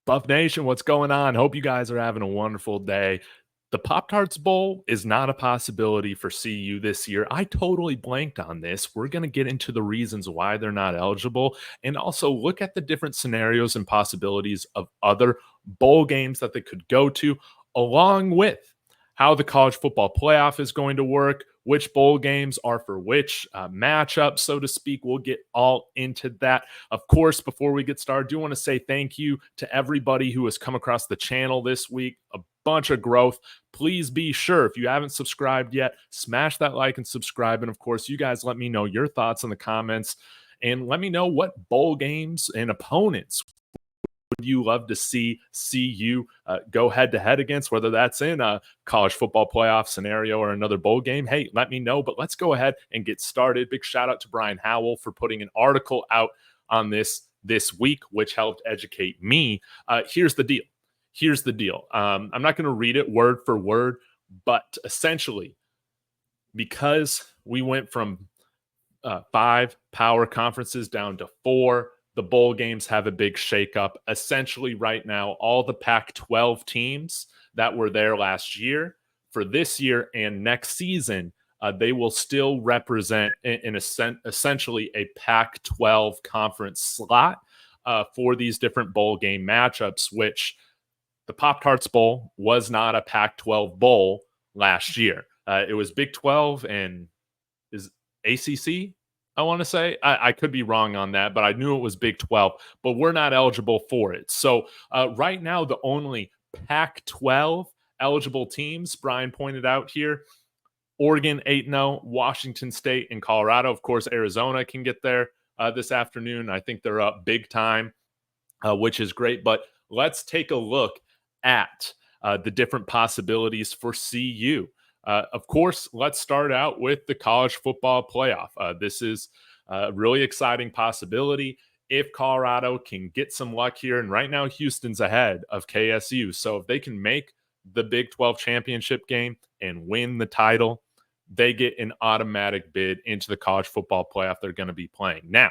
Buff Nation, what's going on? Hope you guys are having a wonderful day. The Pop-Tarts Bowl is not a possibility for CU this year. I totally blanked on this. We're going to get into the reasons why they're not eligible and also look at the different scenarios and possibilities of other bowl games that they could go to, along with how the college football playoff is going to work, which bowl games are for which matchup, so to speak. We'll get all into that. Of course, before we get started, I do want to say thank you to everybody who has come across the channel this week. A bunch of growth. Please be sure, if you haven't subscribed yet, smash that like and subscribe. And of course, you guys let me know your thoughts in the comments and let me know what bowl games and opponents would you love to see CU go head-to-head against, whether that's in a college football playoff scenario or another bowl game. Hey, let me know, but let's go ahead and get started. Big shout-out to Brian Howell for putting an article out on this week, which helped educate me. Here's the deal. I'm not going to read it word for word, but essentially, because we went from 5 power conferences down to 4, the bowl games have a big shakeup. Essentially, right now, all the Pac-12 teams that were there last year, for this year and next season, they will still represent essentially a Pac-12 conference slot for these different bowl game matchups, which the Pop-Tarts Bowl was not a Pac-12 bowl last year. It was Big 12 and is ACC, I want to say. I could be wrong on that, but I knew it was Big 12, but we're not eligible for it. So right now, the only Pac-12 eligible teams, Brian pointed out here, Oregon 8-0, Washington State, and Colorado. Of course, Arizona can get there this afternoon. I think they're up big time, which is great. But let's take a look at the different possibilities for CU. Of course, let's start out with the college football playoff. This is a really exciting possibility if Colorado can get some luck here. And right now, Houston's ahead of KSU. So if they can make the Big 12 championship game and win the title, they get an automatic bid into the college football playoff they're going to be playing. Now,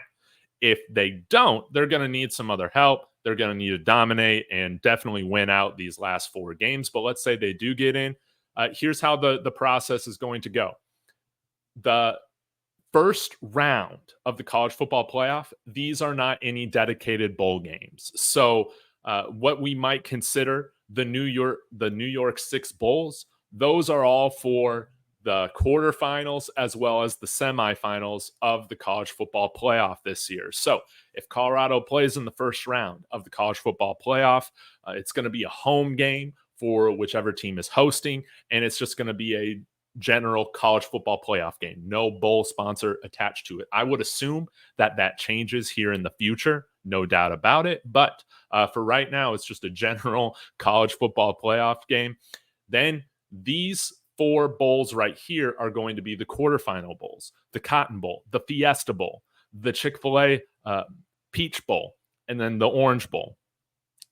if they don't, they're going to need some other help. They're going to need to dominate and definitely win out these last 4 games. But let's say they do get in. Here's how the process is going to go. The first round of the college football playoff, these are not any dedicated bowl games. So what we might consider the New York 6 bowls, those are all for the quarterfinals as well as the semifinals of the college football playoff this year. So if Colorado plays in the first round of the college football playoff, it's going to be a home game for whichever team is hosting, and it's just going to be a general college football playoff game. No bowl sponsor attached to it. I would assume that changes here in the future, no doubt about it, but for right now, it's just a general college football playoff game. Then these 4 bowls right here are going to be the quarterfinal bowls: the Cotton Bowl, the Fiesta Bowl, the Chick-fil-A Peach Bowl, and then the Orange Bowl.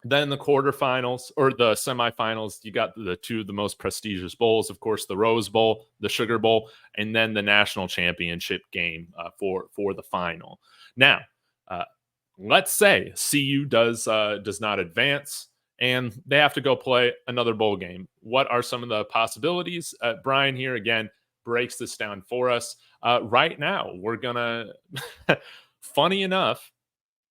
Then the quarterfinals or the semifinals, you got the 2 of the most prestigious bowls, of course, the Rose Bowl, the Sugar Bowl, and then the national championship game for the final. Now, let's say CU does not advance and they have to go play another bowl game. What are some of the possibilities? Brian here again breaks this down for us. Right now, we're gonna, funny enough,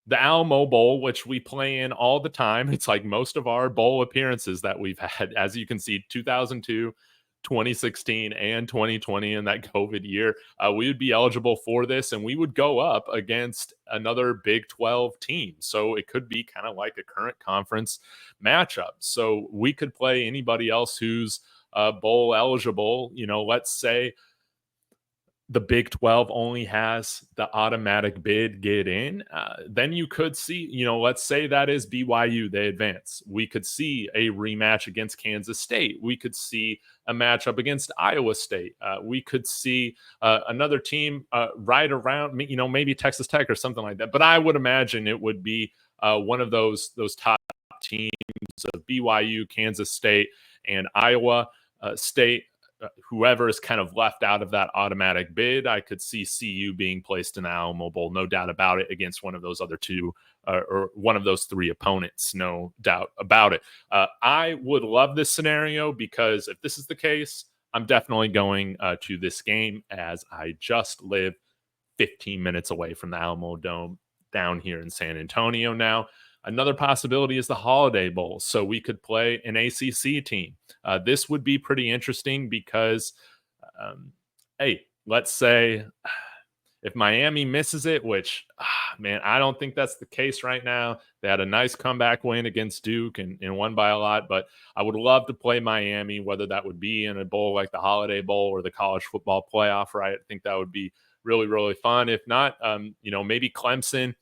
the Alamo Bowl, which we play in all the time. It's like most of our bowl appearances that we've had, as you can see, 2002, 2016, and 2020 in that COVID year. We would be eligible for this, and we would go up against another Big 12 team. So it could be kind of like a current conference matchup. So we could play anybody else who's bowl eligible. You know, let's say the Big 12 only has the automatic bid get in, then you could see, you know, let's say that is BYU, they advance. We could see a rematch against Kansas State. We could see a matchup against Iowa State. We could see another team right around, you know, maybe Texas Tech or something like that. But I would imagine it would be one of those top teams of BYU, Kansas State, and Iowa State. whoever is kind of left out of that automatic bid, I could see CU being placed in the Alamo Bowl, no doubt about it, against one of those other two or one of those three opponents, no doubt about it. I would love this scenario because if this is the case, I'm definitely going to this game as I just live 15 minutes away from the Alamo Dome down here in San Antonio now. Another possibility is the Holiday Bowl. So we could play an ACC team. This would be pretty interesting because, hey, let's say if Miami misses it, which, man, I don't think that's the case right now. They had a nice comeback win against Duke and won by a lot, but I would love to play Miami, whether that would be in a bowl like the Holiday Bowl or the college football playoff, right? I think that would be really, really fun. If not, maybe Clemson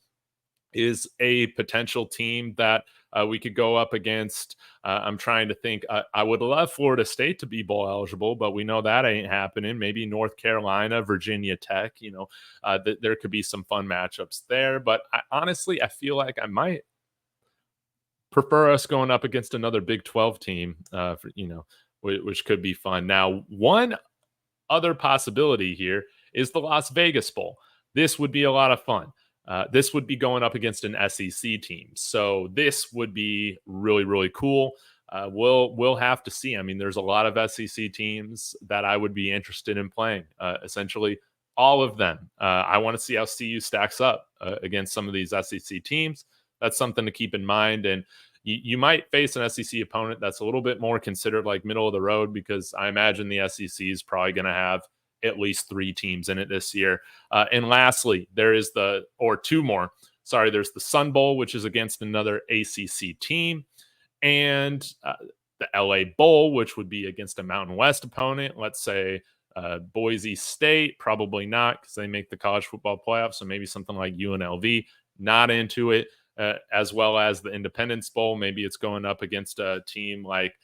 is a potential team that we could go up against. I'm trying to think. I would love Florida State to be bowl eligible, but we know that ain't happening. Maybe North Carolina, Virginia Tech. There could be some fun matchups there. But honestly, I feel like I might prefer us going up against another Big 12 team. Which could be fun. Now, one other possibility here is the Las Vegas Bowl. This would be a lot of fun. This would be going up against an SEC team. So this would be really, really cool. We'll have to see. I mean, there's a lot of SEC teams that I would be interested in playing. Essentially, all of them. I want to see how CU stacks up against some of these SEC teams. That's something to keep in mind. And you might face an SEC opponent that's a little bit more considered like middle of the road, because I imagine the SEC is probably going to have at least 3 teams in it this year. And lastly, there's the Sun Bowl, which is against another ACC team, and the LA Bowl, which would be against a Mountain West opponent. Let's say Boise State, probably not because they make the college football playoff. So maybe something like UNLV, not into it. As well as the Independence Bowl. Maybe it's going up against a team like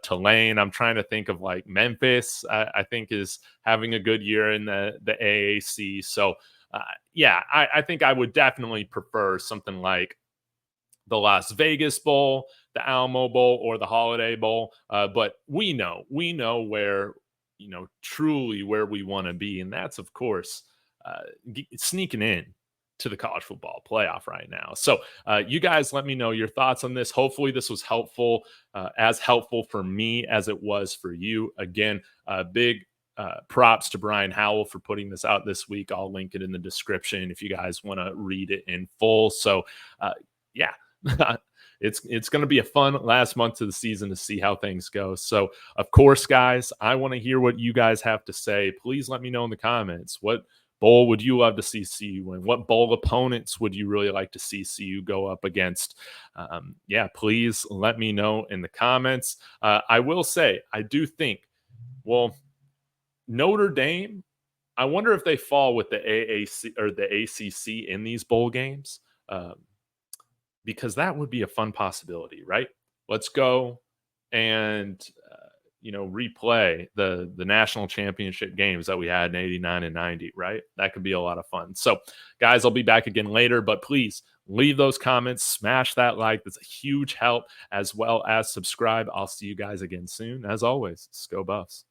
Tulane. I'm trying to think of like Memphis, I think is having a good year in the AAC. So I think I would definitely prefer something like the Las Vegas Bowl, the Alamo Bowl, or the Holiday Bowl. But we know where, truly where we want to be. And that's, of course, sneaking in to the college football playoff right now. So you guys let me know your thoughts on this. Hopefully this was helpful, as helpful for me as it was for you. Again, big props to Brian Howell for putting this out this week. I'll link it in the description if you guys want to read it in full. So it's going to be a fun last month of the season to see how things go. So of course, guys, I want to hear what you guys have to say. Please let me know in the comments. What bowl would you love to see CU win? What bowl opponents would you really like to see CU go up against? Please let me know in the comments. I will say, I do think, Notre Dame, I wonder if they fall with the AAC or the ACC in these bowl games, because that would be a fun possibility, right? Let's go and replay the national championship games that we had in 89 and 90, right? That could be a lot of fun. So guys, I'll be back again later, but please leave those comments, smash that like. That's a huge help, as well as subscribe. I'll see you guys again soon. As always, Go Buffs.